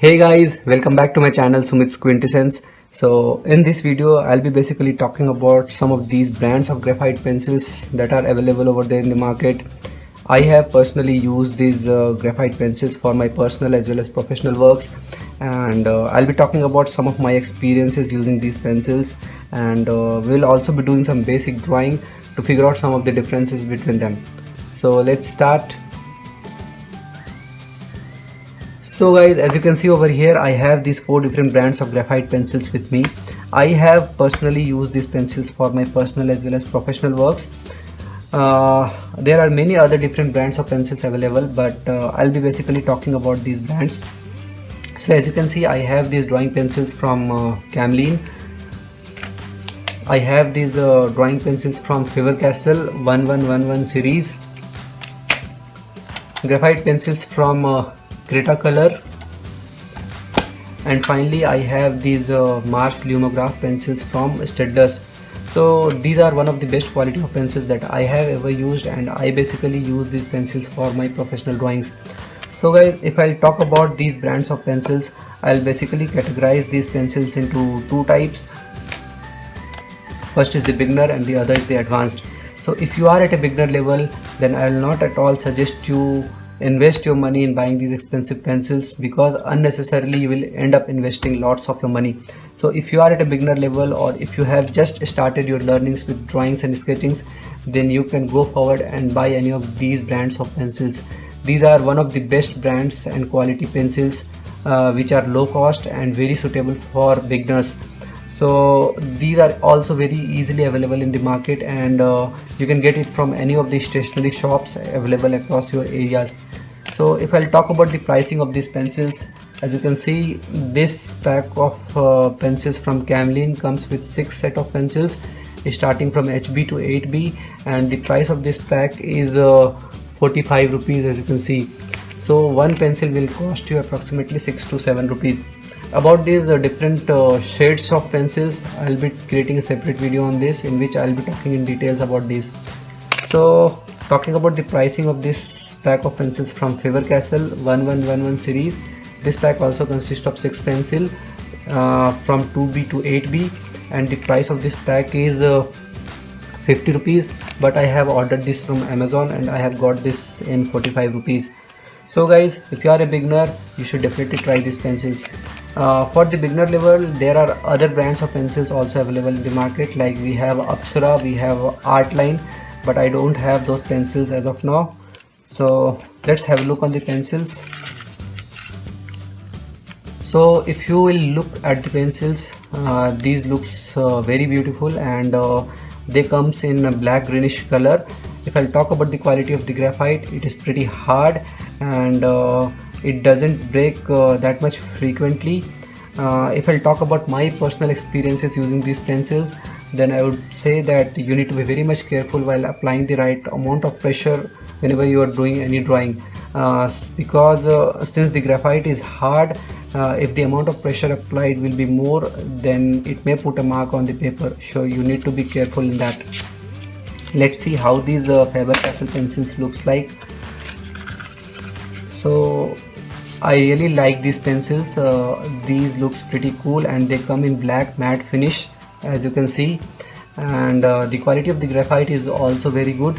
Hey guys, welcome back to my channel Sumit's Quintessence. So in this video I'll be basically talking about some of these brands of graphite pencils that are available over there in the market. I have personally used these graphite pencils for my personal as well as professional works, and I'll be talking about some of my experiences using these pencils, and we'll also be doing some basic drawing to figure out some of the differences between them. So let's start. So guys, as you can see over here, I have these 4 different brands of graphite pencils with me. I have personally used these pencils for my personal as well as professional works. There are many other different brands of pencils available, but I'll be basically talking about these brands. So as you can see, I have these drawing pencils from Camlin. I have these drawing pencils from Faber-Castell 1111 series. Graphite pencils from Greta Color, and finally I have these Mars Lumograph pencils from Stedlers. So these are one of the best quality of pencils that I have ever used, and I basically use these pencils for my professional drawings. So guys, if I'll talk about these brands of pencils, I'll basically categorize these pencils into 2 types. First is the beginner and the other is the advanced. So if you are at a beginner level, then I will not at all suggest you invest your money in buying these expensive pencils, because unnecessarily you will end up investing lots of your money. So if you are at a beginner level, or if you have just started your learnings with drawings and sketchings, then you can go forward and buy any of these brands of pencils. These are one of the best brands and quality pencils which are low cost and very suitable for beginners. So these are also very easily available in the market, and you can get it from any of the stationery shops available across your areas. So if I'll talk about the pricing of these pencils, as you can see, this pack of pencils from Camlin comes with 6 set of pencils starting from HB to 8B, and the price of this pack is 45 rupees, as you can see. So one pencil will cost you approximately 6 to 7 rupees. About these different shades of pencils, I'll be creating a separate video on this, in which I'll be talking in details about these. So talking about the pricing of this pack of pencils from Faber-Castell 1111 series, this pack also consists of 6 pencils from 2B to 8B, and the price of this pack is 50 rupees, but I have ordered this from Amazon and I have got this in 45 rupees. So guys, if you are a beginner, you should definitely try these pencils. For the beginner level, there are other brands of pencils also available in the market, like we have Apsara, we have Artline, but I don't have those pencils as of now. So let's have a look on the pencils. So if you will look at the pencils, these looks very beautiful, and they comes in a black greenish color. If I'll talk about the quality of the graphite, it is pretty hard, and it doesn't break that much frequently. If I'll talk about my personal experiences using these pencils, then I would say that you need to be very much careful while applying the right amount of pressure whenever you are doing any drawing, because since the graphite is hard, if the amount of pressure applied will be more, then it may put a mark on the paper. So you need to be careful in that. Let's see how these Faber-Castell pencils looks like. So I really like these pencils. These looks pretty cool, and they come in black matte finish, as you can see, and the quality of the graphite is also very good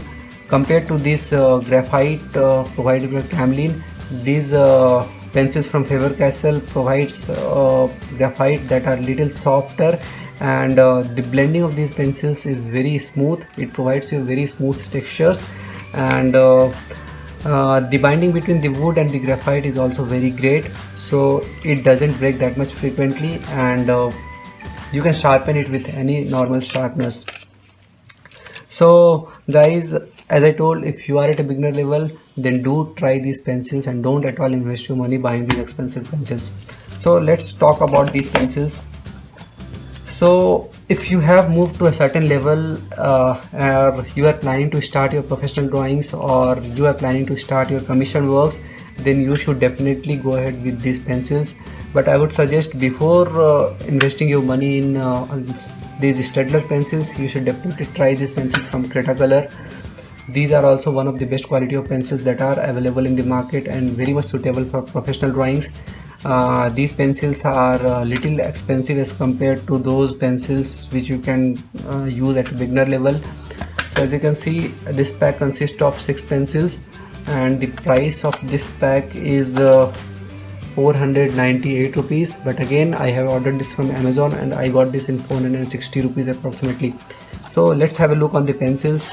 compared to this graphite provided by Camlin. These pencils from Faber-Castell provides graphite that are little softer, and the blending of these pencils is very smooth. It provides you very smooth textures, and the binding between the wood and the graphite is also very great, so it doesn't break that much frequently, and you can sharpen it with any normal sharpness. So guys, as I told, if you are at a beginner level, then do try these pencils and don't at all invest your money buying these expensive pencils. So let's talk about these pencils. So if you have moved to a certain level, or you are planning to start your professional drawings, or you are planning to start your commission works, then you should definitely go ahead with these pencils. But I would suggest, before investing your money in these Stedler pencils, you should definitely try these pencils from Greta Color. These are also one of the best quality of pencils that are available in the market and very much suitable for professional drawings. These pencils are a little expensive as compared to those pencils which you can use at beginner level. So as you can see, this pack consists of 6 pencils, and the price of this pack is 498 rupees. But again, I have ordered this from Amazon and I got this in 460 rupees approximately. So let's have a look on the pencils.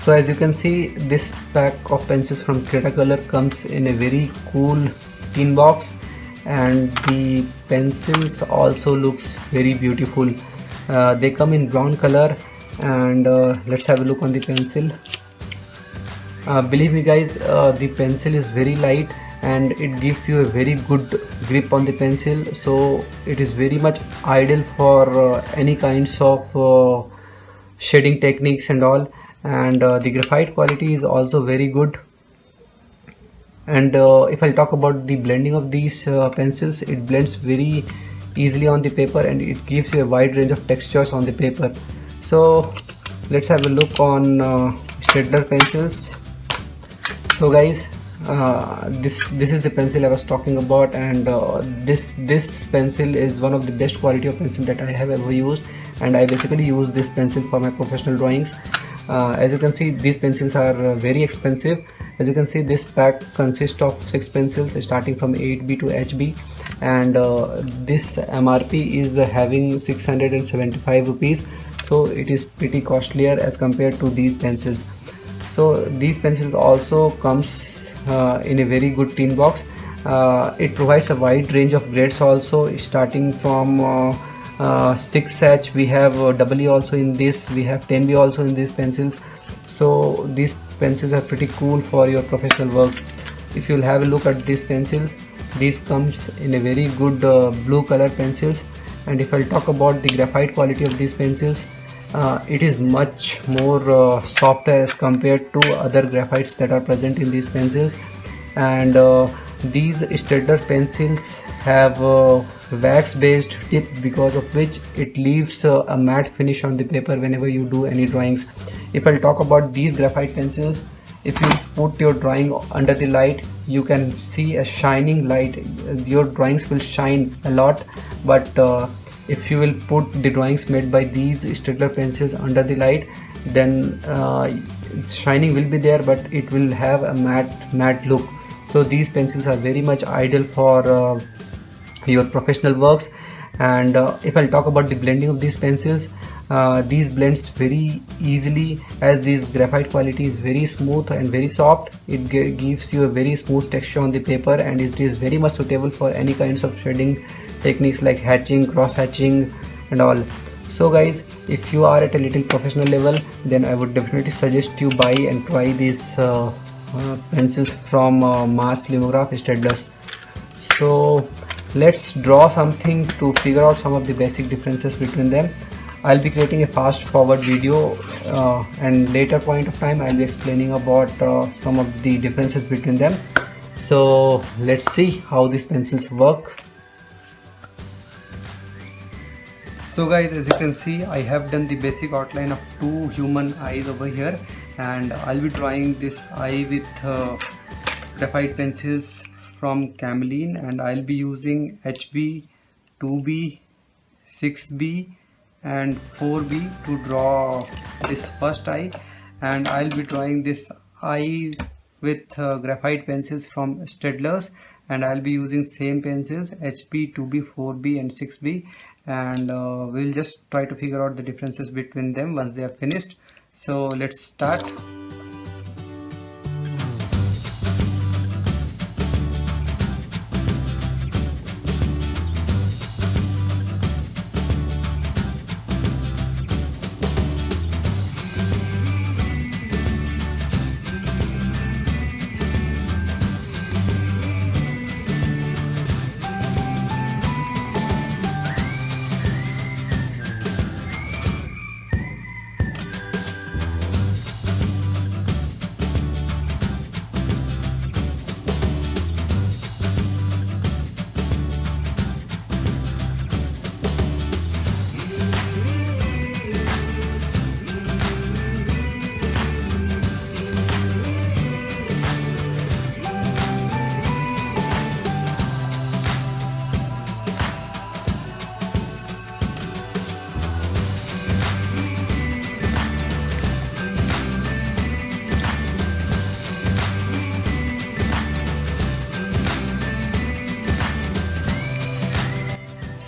So as you can see, this pack of pencils from Color comes in a very cool tin box, and the pencils also looks very beautiful. They come in brown color, and let's have a look on the pencil. Believe me guys, the pencil is very light and it gives you a very good grip on the pencil, so it is very much ideal for any kinds of shading techniques and all. And the graphite quality is also very good. And if I talk about the blending of these pencils, it blends very easily on the paper and it gives you a wide range of textures on the paper. So let's have a look on Staedtler pencils. So guys, this is the pencil I was talking about, and this pencil is one of the best quality of pencil that I have ever used, and I basically use this pencil for my professional drawings. As you can see, these pencils are very expensive. As you can see, this pack consists of 6 pencils starting from 8B to HB, and this MRP is having 675 rupees, so it is pretty costlier as compared to these pencils. So these pencils also comes in a very good tin box. It provides a wide range of grades also, starting from 6H, we have EE also in this, we have 10B also in these pencils. So these pencils are pretty cool for your professional works. If you'll have a look at these pencils, these comes in a very good blue color pencils. And if I'll talk about the graphite quality of these pencils, it is much more softer as compared to other graphites that are present in these pencils. And these Staedtler pencils have wax based tip, because of which it leaves a matte finish on the paper whenever you do any drawings. If I'll talk about these graphite pencils, if you put your drawing under the light, you can see a shining light. Your drawings will shine a lot. But if you will put the drawings made by these Staedtler pencils under the light, then shining will be there, but it will have a matte look. So these pencils are very much ideal for your professional works. And if I'll talk about the blending of these pencils, these blends very easily, as this graphite quality is very smooth and very soft. It gives you a very smooth texture on the paper, and it is very much suitable for any kinds of shading techniques like hatching, cross hatching and all. So guys, if you are at a little professional level, then I would definitely suggest you buy and try these pencils from Mars Lithograph Staedtlers. So let's draw something to figure out some of the basic differences between them. I'll be creating a fast forward video, and later point of time I'll be explaining about some of the differences between them. So let's see how these pencils work. So guys, as you can see, I have done the basic outline of 2 human eyes over here, and I'll be drawing this eye with graphite pencils from Cameline, and I'll be using HB, 2B, 6B and 4B to draw this first eye. And I'll be drawing this eye with graphite pencils from Staedtlers, and I'll be using same pencils HB, 2B, 4B and 6B, and we'll just try to figure out the differences between them once they are finished. So let's start.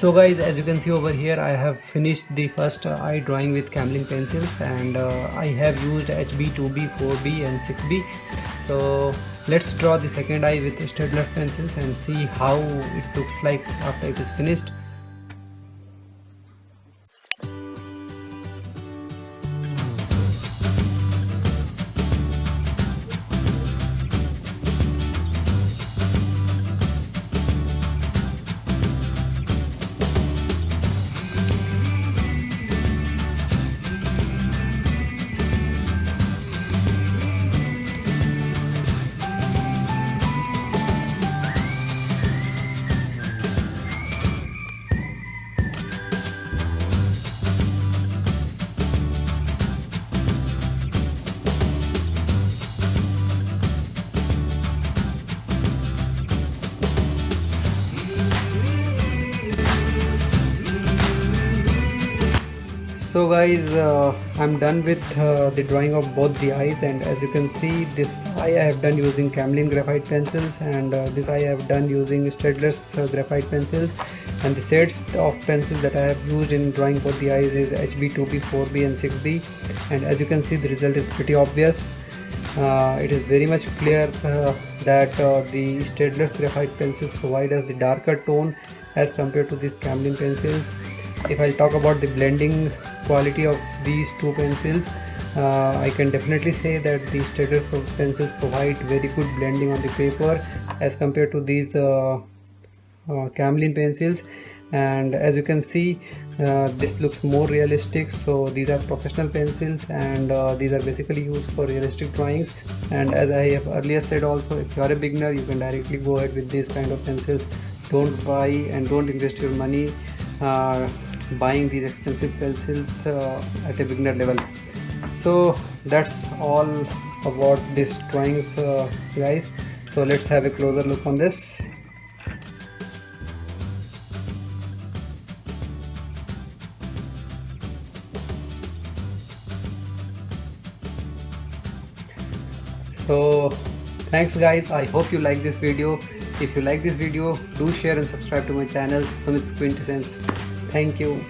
So guys, as you can see over here, I have finished the first eye drawing with cameling pencils, and I have used HB, 2B, 4B and 6B. So let's draw the second eye with Staedtler pencils and see how it looks like after it is finished. So guys, I'm done with the drawing of both the eyes, and as you can see, this eye I have done using cameling graphite pencils, and this eye I have done using Staedtler's graphite pencils, and the sets of pencils that I have used in drawing both the eyes is HB, 2B, 4B and 6B, and as you can see, the result is pretty obvious. It is very much clear that the Staedtler's graphite pencils provide us the darker tone as compared to these cameling pencils. If I talk about the blending quality of these two pencils, I can definitely say that the Staedtler pencils provide very good blending on the paper as compared to these cameling pencils. And as you can see, this looks more realistic. So these are professional pencils, and these are basically used for realistic drawings. And as I have earlier said also, if you are a beginner, you can directly go ahead with these kind of pencils. Don't buy and don't invest your money buying these expensive pencils at a beginner level. So that's all about this drawings, guys. So let's have a closer look on this. So thanks guys, I hope you like this video. If you like this video, do share and subscribe to my channel, Sumit's Quintessence. Thank you.